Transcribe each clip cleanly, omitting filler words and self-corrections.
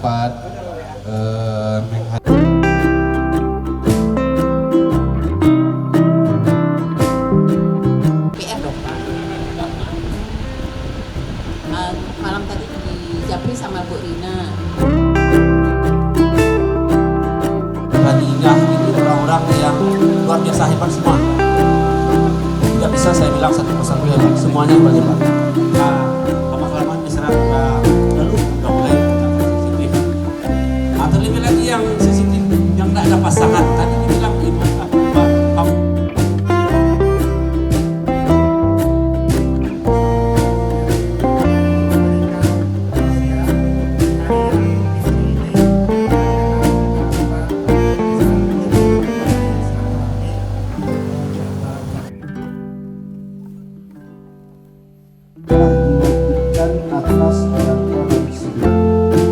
dapat PR dong Pak. Malam tadi di Japri sama Bu Rina. Tadinya itu orang-orang yang luar biasa hebat semua. Tidak bisa saya bilang satu persatu hebat, semuanya hebat. Nah, lama-kelamaan misalnya lalu udah mulai sensitif. Nah, terlebih lagi yang sensitif, yang tidak ada pasangan. Tadi dibilang ibu, kamu dan atas yang Tuhan sendiri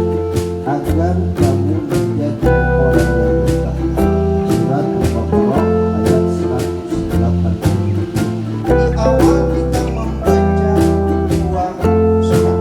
agar kamu menjadi orang yang bertahan. Surat Al-Baqarah ayat 180. Di awal kita membaca dua surat.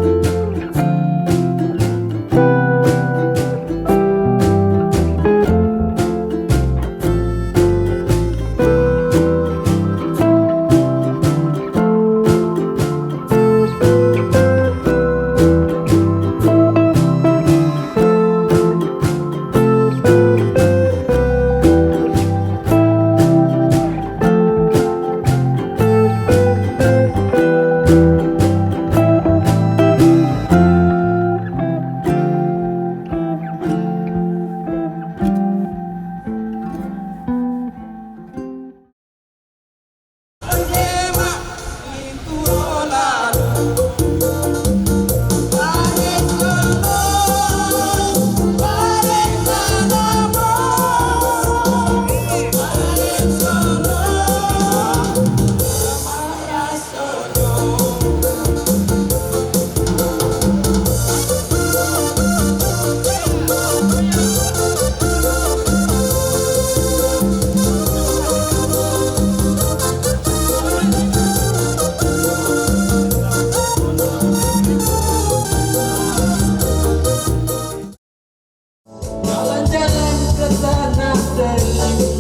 Jalan-jalan ke tanah Delhi,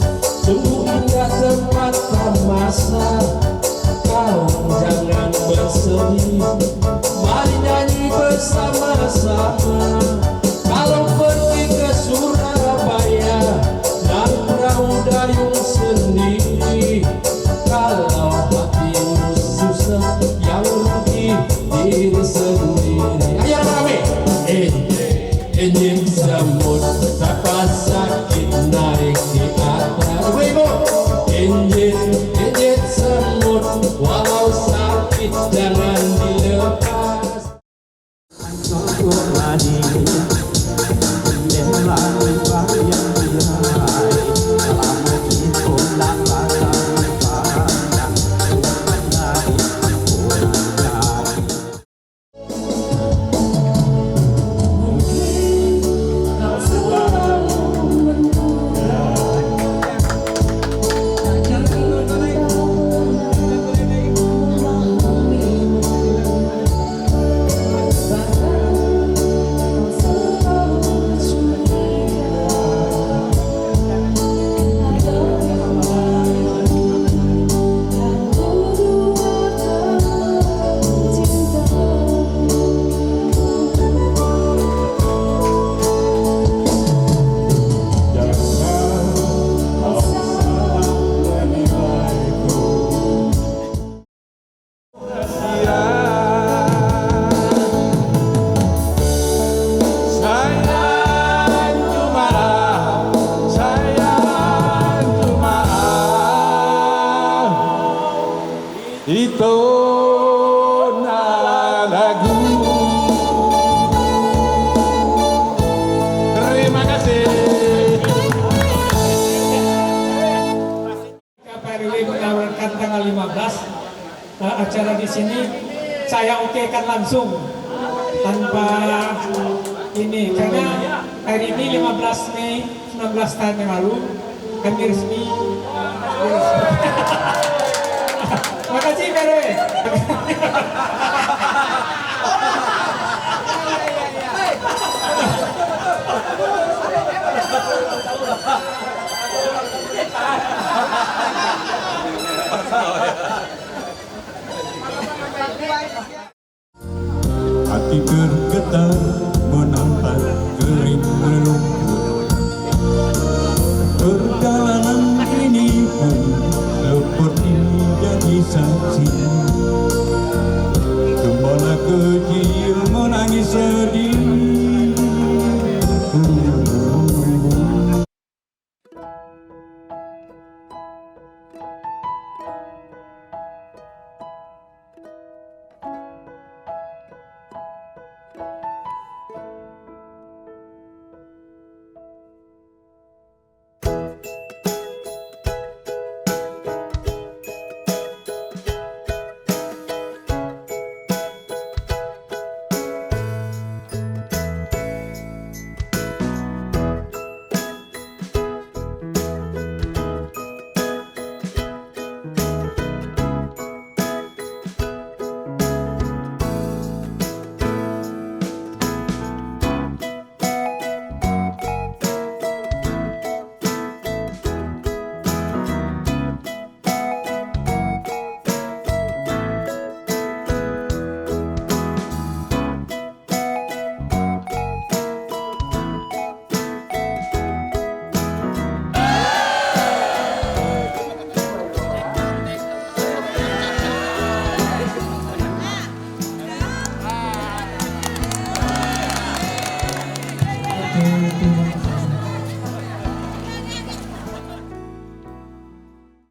sungguh indah tempat masa. Kau jangan bersedih, mari nyanyi bersama-sama. Kalau pergi ke Surabaya, naik perahu dayung sendiri. Kalau hatimu susah, yang rugi diri sendiri. Ayo rame, ingin semut tak sakit naik di atas. Ibu, injit semut walau sakit jangan dilepas. Itu lagu. Terima kasih. KPRW menawarkan tanggal 15 acara di sini, saya okekan langsung tanpa ini, karena hari ini 15 Mei 19 tahun yang lalu kami resmi. Makasih KPRW. saksi